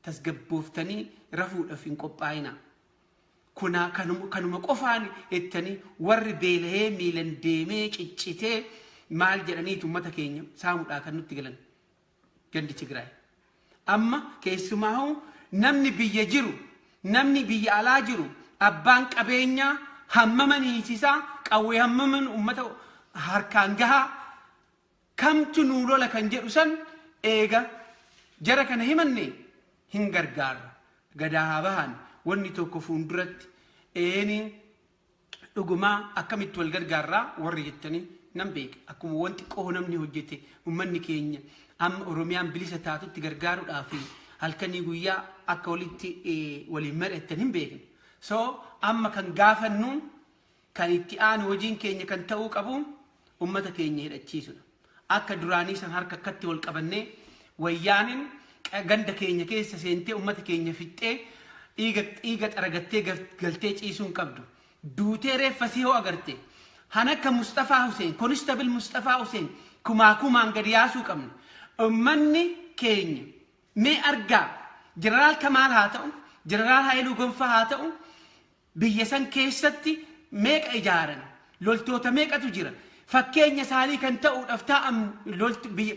Speaker 1: Tasgabbooftanii rafuudhaaf hin qophaa'ina. Kanuma qofaan jettanii warri beelahee miilan deemee ciccitee maal jedhaniitu uummata keenya saamuudhaa kan nutti galan. Gandi Tigraay. Amma keessumaa namni biyya jiru namni biyya alaa jiru abbaan qabeenyaa hammaman hiisisaa qawwee hammaman uummata harkaan gahaa kamtu nuu lola kan jedhu san eega jara kana himanne hin gargaarra. Gadaa bahan wanni tokko fuulduratti dhugumaa akkamitti wal gargaarraa warri jettanii nan beeka. Akkuma wanti qoho namni hojjete uummanni keenya amma Oromiyaan bilisa taatutti gargaaruudhaaf halkanii guyyaa akka walitti waliin mari'atan hin beekne. Amma kan gaafannu kan itti aanu hojiin keenya kan ta'uu qabu uummata keenya hidhachiisudha. Akka duraanii san harka akkatti wal qabannee wayyaaniin ganda keenya keessa seentee uummata keenya fixxee dhiiga xaragattee galtee ciisuun qabdu. Duutee reeffasii hoo agarte. Han akka Mustafaa Huseen, Konistabil Mustafaa Huseen kumaan gadi yaasuu qabna. Uummanni keenya mee argaa Jeneraal Kamaal haa ta'u, Jeneraal Haayiluu Gonfaa haa ta'u biyya san keessatti meeqa ijaaran loltoota meeqatu jira. Fakkeenya isaanii kan ta'uudhaaf taa'an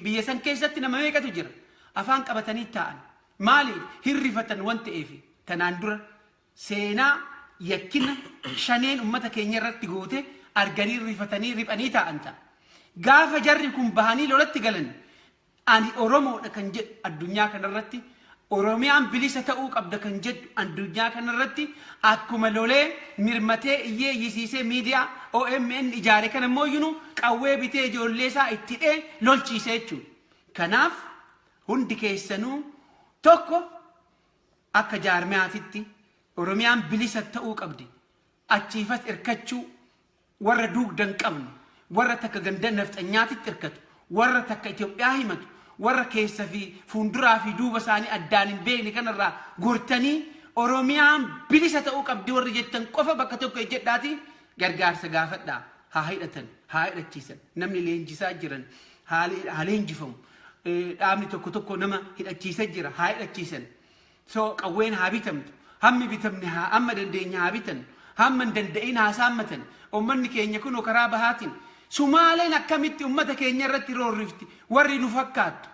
Speaker 1: biyya san keessatti nama meeqatu jira. Afaan qabatanii taa'an. Maaliif hirrifatan waan ta'eef kanaan dura seenaa yakkina shaneen uummata keenya irratti goote arganii rifatanii riphanii taa'an ta'a. Gaafa jarri kun bahanii lolatti galan ani Oromoodha kan jedhu addunyaa kanarratti Oromiyaan bilisa ta'uu qabda kan jedhu addunyaa kanarratti akkuma lolee mirmatee iyyee yisiisee miidiyaa OMN ijaare kan immoo yinu qawwee bitee ijoollee isaa itti dhee lolchiisee jechuudha. Kanaaf hundi keessanuu tokko akka jaarmiyaatitti Oromiyaan bilisa ta'uu qabdi. Achiifas irkachuu warra dugdan qabnu warra takka ganda nafxanyaatitti irkatu warra takka Itoophiyaa himatu warra keessa fi fuulduraa fi duuba isaanii addaan hin beekne kanarraa gortanii Oromiyaan bilisa ta'uu qabdi warri jettan qofa bakka tokko jedhaati gargaarsa gaafadhaa. hidhatan haa hidhachiisan namni leenjisaa jiran haa leenjifamu dhaabni tokko nama hidhachiisa jira haa hidhachiisan so qawween haa bitamtu hammi bitamne haa amma dandeenya haa bitan hamma danda'in haa saammatan ummanni keenya kunoo karaa bahaatiin Sumaaleen akkamitti ummata keenya irratti roorrifti warri nu fakkaattu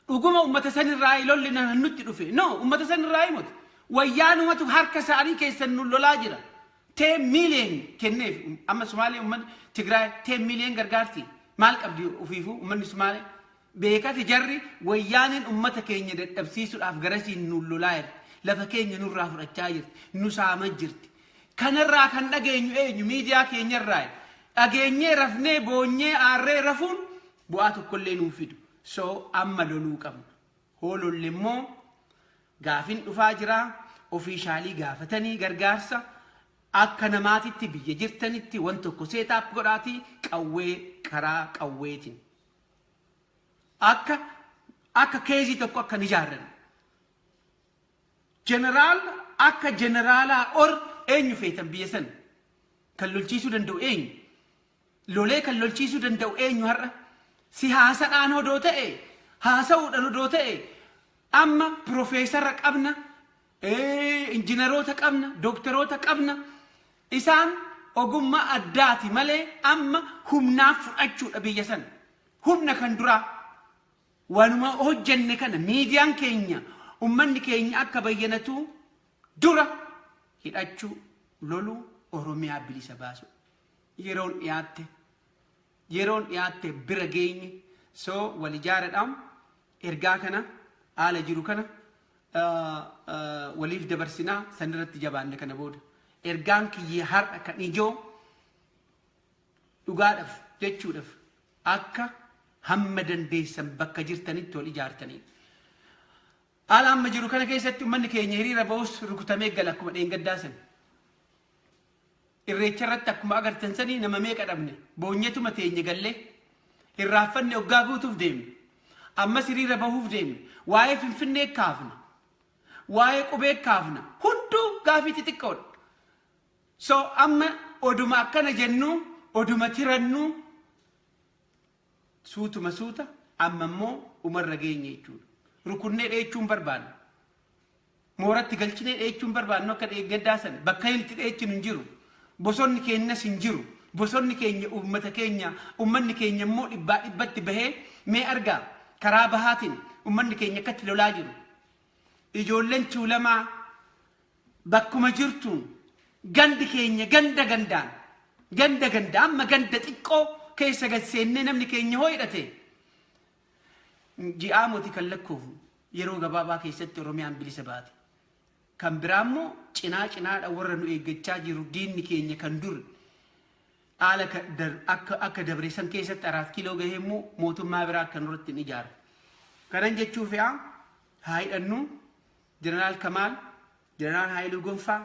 Speaker 1: dhuguma ummata sanirraa lolli nutti dhufe no ummata sanirraa himatu wayyaanumatu harka isaanii keessan nu lolaa jira 10 million kenneef amma Sumaalee ummanni Tigraay 10 million gargaarti maal qabdi ufiifu ummanni Sumaalee beekati jarri wayyaaniin ummata keenya dadhabsiisuudhaaf garasiin nu lolaa jirti lafa keenya nurraa fudhachaa jirti nu saama jirti kanarraa kan dhageenyu eenyu miidiyaa keenyarraa dhageenyee rafnee boonyee aarree rafuun bu'aa tokkollee nuuf fidu so amma loluu qabna hoololli immoo gaafin dhufaa jira ofiishaalii gaafatanii gargaarsa akka namaatitti biyya jirtanitti wan tokko seetaap godhaatii qawwee karaa qawweetiin akka keezii tokko akka nijaarran jeneraal akka jeneraalaa or eenyu feetan biyya san kan lolchiisuu danda'u eenyu lolee kan lolchiisuu danda'u eenyu har'a si haasadhaan odoo ta'e haasa'uudhaan odoo ta'e amma profeesara qabna injineroota qabna dooktaroota qabna isaan ogummaa addaati malee amma humnaaf fudhachuudha biyya san humna kan duraa wanuma hojjenne kana miidiyaan keenya ummanni keenya akka bayyanatu dura hidhachuu loluu Oromiyaa bilisa baasu yeroon dhiyaatte bira geenye so wal ijaaradhaan ergaa kana haala jiru kana waliif dabarsinaa sanirratti jabaanne kana booda ergaan kiyya har'a kan ijoo dhugaadhaaf jechuudhaaf akka hamma dandeessan bakka jirtanitti wal ijaartanii haala amma jiru kana keessatti ummanni keenya hiriira ba'us rukutamee gala akkuma dheengaddaasan irreecha irratti akkuma agartan sanii nama meeqa dhabne boonyetuma teenye gallee irraaffanne oggaa guutuuf deemne ammas hiriira bahuuf deemne waa'ee Finfinnee kaafna waa'ee qubee kaafna hunduu gaafii xixiqqoodha so amma oduma akkana jennu oduma tirannu suuta amma immoo umarra geenye jechuudha rukunnee dheechuun barbaanna mooratti galchinee dheechuun barbaannu akka dheengaddaasan bakka hilti dheechin hin jiru bosonni keenyas hin jiru bosonni keenya ummanni keenya immoo dhibbatti bahee mee argaa karaa bahaatiin ummanni keenya akkatti lolaa jiru ijoolleen tuulamaa bakkuma jirtuun gandi keenya ganda amma ganda xiqqoo keessa galseennee namni keenya hoo hidhate ji'aa mootii kan lakkoofu yeroo gabaabaa keessatti Oromiyaan bilisa baate kan biraammoo cinaa warra nu eeggachaa jiru diinni keenya kan dur haala akka dabreessan keessatti 4 kiiloo gahee immoo mootummaa biraa akka nurratti hin ijaare kanan jechuu fe'aa haa hidhannu jeneraal Kamaal jeneraal Haayiluu Gonfaa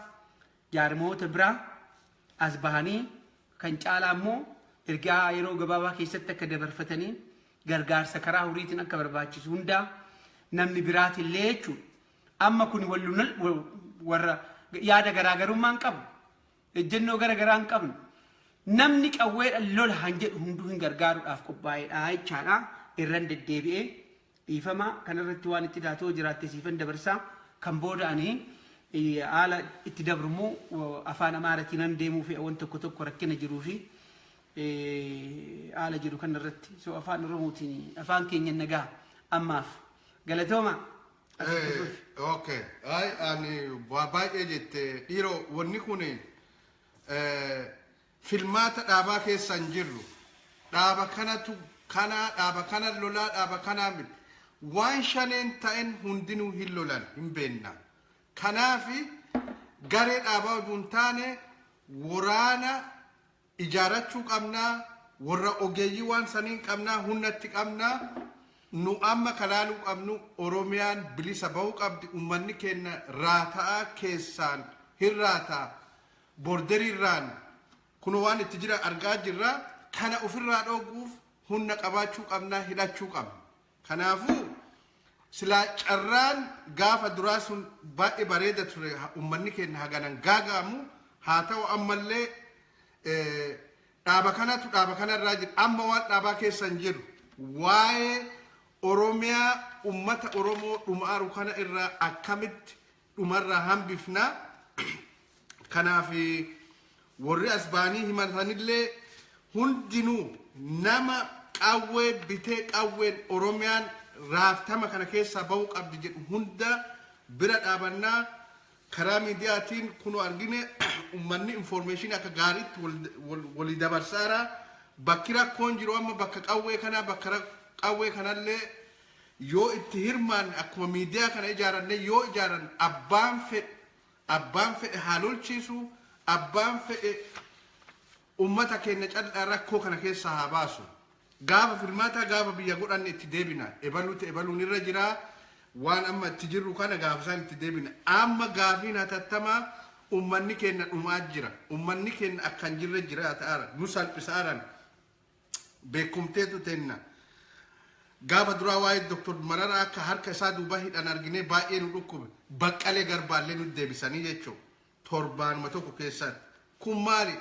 Speaker 1: jaarmoota biraa as bahanii kan caalaa immoo ergaa yeroo gabaabaa keessatti akka dabarfatanii gargaarsa karaa horiitiin akka barbaachisu hundaa namni biraatillee jechuudha amma kun warra yaada garaagarummaa hin qabu ejjennoo garaagaraa hin qabnu namni qawweedhaan lola han jedhu hunduu hin gargaaruudhaaf qophaa'eedha jechaadha irran deddeebi'ee dhiifama kanarratti waan itti daatoo jiraatte siifan dabarsaa kan booda'anii haala itti dabrummoo afaan Amaaraatiin nan deemuu fi waan tokko rakkina jiruu fi haala jiru kanarratti so afaan Oromootiin afaan keenya nagaa ammaaf galatooma
Speaker 2: okay ani baay'ee jette dhiiroo wanni kun filmaata dhaabaa keessa hin jirru dhaaba kana lolaa dhaaba kanaa miti waan shaneen ta'en hundinuu hin lolan hin beenna kanaafi garee dhaabaa oduu hin taane waraana ijaarachuu qabnaa warra ogeeyyii waan saniin qabnaa hundatti qabnaa nu amma kalaaluu qabnu Oromiyaan bilisa bahuu qabdi ummanni keenya raataa keessaan hin raataa borderirraan kun waan itti jira argaa jirra kana ofirraa dhooguuf humna qabaachuu qabnaa hidhachuu qabna kanaafuu silaa carraan gaafa duraa sun baay'ee bareeda ture ummanni keenya haganan gaagaamu haa ta'u ammallee dhaaba kana irraa jira amma waan dhaabaa keessan jiru waa'ee Oromiyaa ummata Oromoo dhumaaru kana irraa akkamitti dhumarraa hambifnaa kanaaf warri asbaanii himatanillee hundinuu nama qawwee bitee qawween Oromiyaan raaftama kana keessaa bahuu qabdi jedhu hunda bira dhaabannaa karaa miidiyaatiin kunu argine ummanni information akka gaariitti walii dabarsaara bakki rakkoon jiru amma bakka qawwee kanaa bakka qawwee kanallee yoo itti hirmaan akkuma miidiyaa kana ijaaranne yoo ijaaran abbaan fedhe haalolchiisu abbaan fedhe ummata keenya callaa rakkoo kana keessaa haa baasu gaafa filmaata gaafa biyya godhanne itti deebina ebaluun irra jira waan amma itti jirru kana gaafa isaan itti deebina amma gaafiin hatattamaa ummanni keenya dhumaa jira ummanni keenya akkan jirre jira ta'ara nu salphisaaran beekumteetu tenna gaafa duraa waa'ee Dr. Mararaa akka harka isaa duuba hidhan argine baay'ee nu dhukkube baqqalee garbaallee nu deebisanii jechuu torbaanuma tokko keessatti kun maali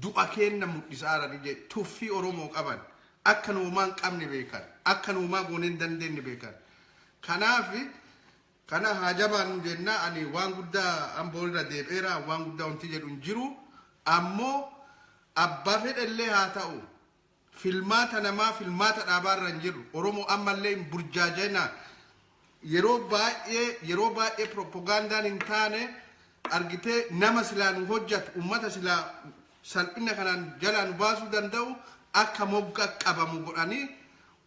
Speaker 2: du'a keenya mul'isaaran je tuffii Oromoo qaban akka nuumaan qabne beekan akka nuumaa gooneen dandeenye beekan kanaaf kana hajabaan jenna ani waan guddaa amboolira deebeera waan guddaa wanti jedhu jiru ammoo abbaa fedhallee haa ta'u filmaata namaa filmaata dhaabaarra jiru Oromoo ammallee burjaajena yeroo baay'ee propagandaan hin taane argitee nama silaa nu hojjatu ummata silaa salphina kanaan jalaa nu baasuu danda'u akka mogga qabamu godhanii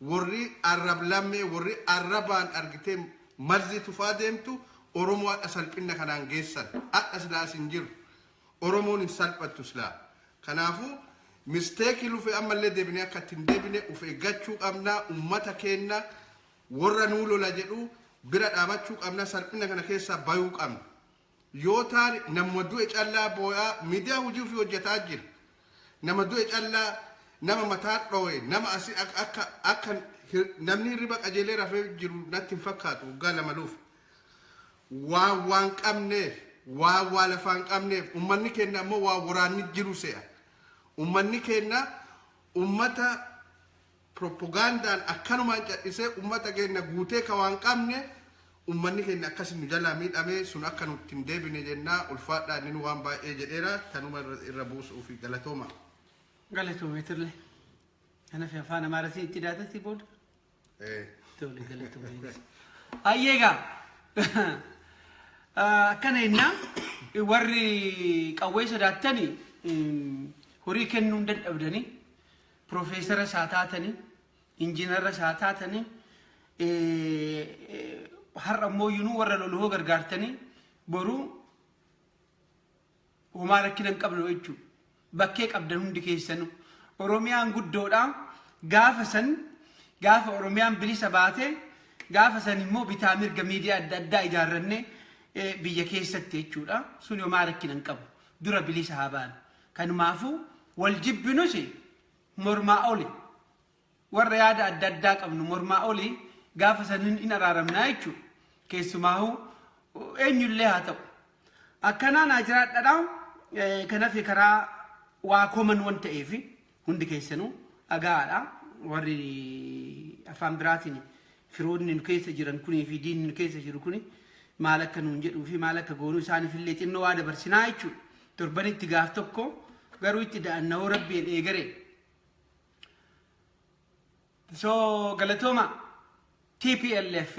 Speaker 2: warri arrab lammee warri arrabaan argitee marzii tufaa deemtu Oromoo akka salphina kanaan geessan akka silaa sin jiru Oromoon hin salphattu silaa kanaafu mistake lufe ammallee deebine akka ittiin deebine uf eeggachuu qabna ummata keenya warra nuu lola jedhu bira dhaabachuu qabna salphina kana keessaa bayuu qabna yoo taane nama du'e callaa boo'aa miidiyaa hojii ofii hojjetaa jira nama du'e callaa nama mataa dho'e nama asii akka namni hirriba qajeelee rafee jiru natti hin fakkaatu waggaa lama luuf waan qabneef waa lafaan qabneef ummanni keenya ammoo waa waraanni jiru se'a ummanni keenya ummata propagandaan akkanumaan cadhisee ummata keenya guutee ka waan qabne ummanni keenya akkasin nu jalaa miidhamee sun akka nutti hin deebine jennaa ulfaadhaan inni waan baay'ee jedheera tanuma irra buusuu fi galatooma.
Speaker 1: Galatoomeetirle ana fi afaan amaaratiin itti daatatti booda. Tole galatoome. Ayyeegaa akkana innaa warri qawwee sodaattanii horii kennuu dadhabdanii profeesara isaa taatanii injiinara isaa taatanii har'a ammoo yinuu warra loluu gargaartanii boruu homaa rakkina hin qabnu jechuudha. Bakkee qabdan hundi keessanuu Oromiyaan guddoodha gaafa Oromiyaan bilisa baate gaafa san immoo bitaa mirga miidiyaa adda addaa ijaarrannee biyya keessatti jechuudha. Sun homaa rakkina hin qabu dura bilisa haa baanu. Kanumaafu wal jibbinus mormaa oli warra yaada adda addaa qabnu mormaa oli gaafa sanin in araaramnaa jechuudha. Keessumaahu eenyullee haa ta'u akkanaan haa jiraadhadhaa kanaaf karaa waa koman waan ta'eef hundi keessanuu dhagaadha warri afaan biraatiin firoonni nu keessa jiran kunii fi diinni nu keessa jiru kuni maal akka nuun jedhuu fi maal akka goonuu isaaniifillee xinnoo waa dabarsinaa jechuudha. Torbanitti gaaf tokko garuu itti da'annoo rabbiin eegaree. So galatooma TPLF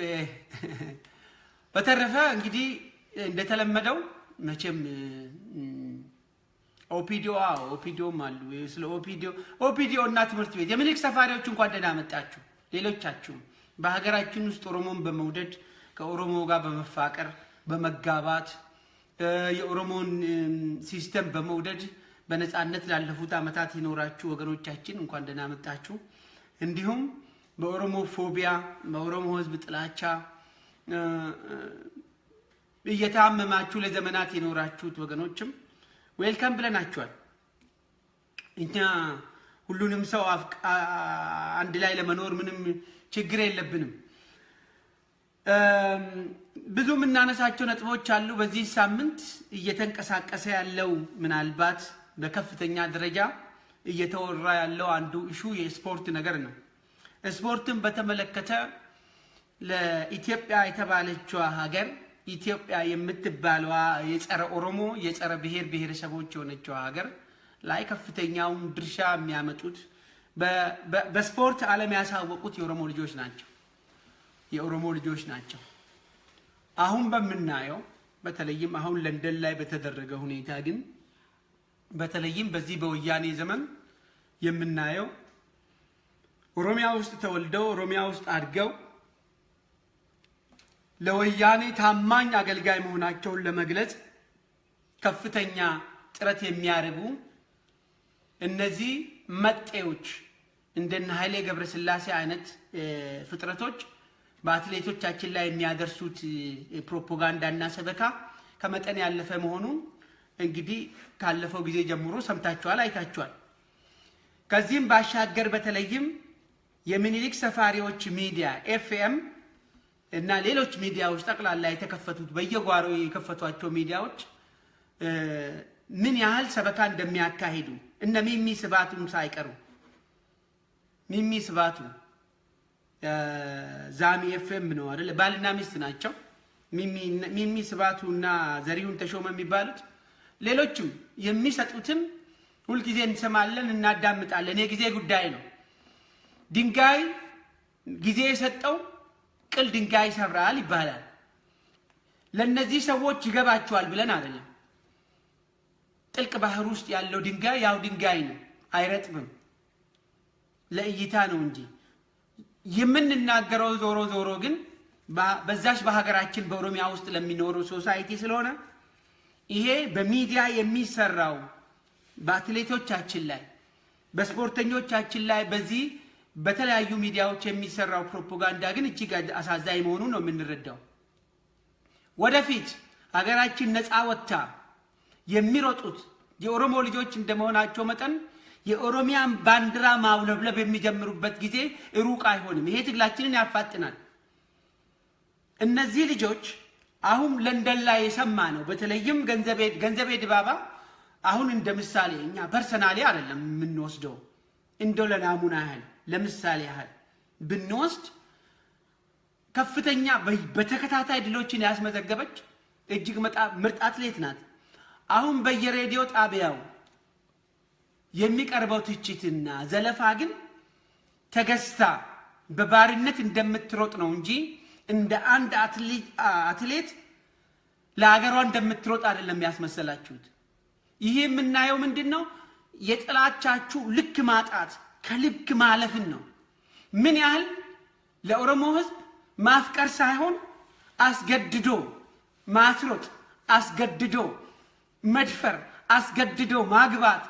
Speaker 1: በተረፈ እንግዲህ እንደተለመደው መቼም ኦፒዲዮም አሉ ስለ ኦፒዲዮ እና ትምህርት ቤት የምኒልክ ሰፋሪዎች እንኳን ደህና መጣችሁ። ሌሎቻችሁ በሀገራችን ውስጥ ኦሮሞን በመውደድ ከኦሮሞ ጋር በመፋቀር በመጋባት የኦሮሞን ሲስተም በመውደድ በነፃነት ላለፉት አመታት ይኖራችሁ ወገኖቻችን እንኳን ደህና መጣችሁ። እንዲሁም በኦሮሞ ፎቢያ በኦሮሞ ህዝብ ጥላቻ እየታመማችሁ ለዘመናት ይኖራችሁት ወገኖችም ዌልካም ብለናችኋል። እኛ ሁሉንም ሰው አንድ ላይ ለመኖር ምንም ችግር የለብንም። ብዙ ምናነሳቸው ነጥቦች አሉ። በዚህ ሳምንት እየተንቀሳቀሰ ያለው ምናልባት በከፍተኛ ደረጃ እየተወራ ያለው አንዱ ኢሹ የስፖርት ነገር ነው። ስፖርትን በተመለከተ ለኢትዮጵያ የተባለችው ሀገር ኢትዮጵያ የምትባለዋ የጸረ ኦሮሞ የጸረ ብሔር ብሔረሰቦች የሆነችው ሀገር ላይ ከፍተኛውን ድርሻ የሚያመጡት በስፖርት ዓለም ያሳወቁት የኦሮሞ ልጆች ናቸው። አሁን በመናየው በተለይም አሁን ለንደን ላይ በተደረገ ሁኔታ ግን በተለይም በዚህ በወያኔ ዘመን የምናየው ኦሮሚያ ውስጥ ተወልደው ኦሮሚያ ውስጥ አድገው ለወያኔ ታማኝ አገልጋይ መሆናቸውን ለመግለጽ ከፍተኛ ጥረት የሚያደርጉ እነዚህ መጤዎች እንደነ ኃይሌ ገብረስላሴ አይነት ፍጥረቶች በአትሌቶቻችን ላይ የሚያደርሱት ፕሮፓጋንዳና ሰበካ ከመጠን ያለፈ መሆኑን እንግዲህ ካለፈው ጊዜ ጀምሮ ሰምታችኋል፣ አይታችኋል። ከዚህም ባሻገር በተለይም የሚኒሊክ ሰፋሪዎች ሚዲያ ኤፍኤም እና ሌሎች ሚዲያዎች ጠቅላላ የተከፈቱት በየጓሮ የከፈቷቸው ሚዲያዎች ምን ያህል ሰበካ እንደሚያካሂዱ እነ ሚሚ ስባቱም ሳይቀሩ ሚሚ ስባቱ ዛሚ ኤፍኤም ነው አይደል? ባልና ሚስት ናቸው። ሚሚ ስባቱና ዘሪሁን ተሾመ የሚባሉት ሌሎችም የሚሰጡትን ሁሉ ጊዜ እንሰማለን እናዳምጣለን። የጊዜ ጉዳይ ነው። ድንጋይ ጊዜ የሰጠው ቅል ድንጋይ ይሰብራል ይባላል። ለነዚህ ሰዎች ይገባቸዋል ብለን አይደለም። ጥልቅ ባህር ውስጥ ያለው ድንጋይ ያው ድንጋይ ነው፣ አይረጥብም። ለእይታ ነው እንጂ የምንናገረው ዞሮ ግን በዛሽ በሀገራችን በኦሮሚያ ውስጥ ለሚኖሩ ሶሳይቲ ስለሆነ ይሄ በሚዲያ የሚሰራው በአትሌቶቻችን ላይ በስፖርተኞቻችን ላይ በዚህ በተለያዩ ሚዲያዎች የሚሰራው ፕሮፓጋንዳ ግን እጅግ አሳዛኝ መሆኑን ነው የምንረዳው። ወደፊት ሀገራችን ነፃ ወጥታ የሚሮጡት የኦሮሞ ልጆች እንደመሆናቸው መጠን የኦሮሚያን ባንዲራ ማውለብለብ የሚጀምሩበት ጊዜ ሩቅ አይሆንም። ይሄ ትግላችንን ያፋጥናል። እነዚህ ልጆች አሁን ለንደን ላይ የሰማ ነው። በተለይም ገንዘቤ ድባባ አሁን እንደ ምሳሌ እኛ ፐርሰናሊ አይደለም የምንወስደው፣ እንደው ለናሙና ያህል ለምሳሌ ያህል ብንወስድ ከፍተኛ በተከታታይ ድሎችን ያስመዘገበች እጅግ ምርጥ አትሌት ናት። አሁን በየሬዲዮ ጣቢያው የሚቀርበው ትችትና ዘለፋ ግን ተገዝታ በባርነት እንደምትሮጥ ነው እንጂ እንደ አንድ አትሌት ለሀገሯ እንደምትሮጥ አይደለም ያስመሰላችሁት። ይሄ የምናየው ምንድነው? የጥላቻችሁ ልክ ማጣት ከልክ ማለፍን ነው። ምን ያህል ለኦሮሞ ሕዝብ ማፍቀር ሳይሆን አስገድዶ ማስሮጥ፣ አስገድዶ መድፈር፣ አስገድዶ ማግባት፣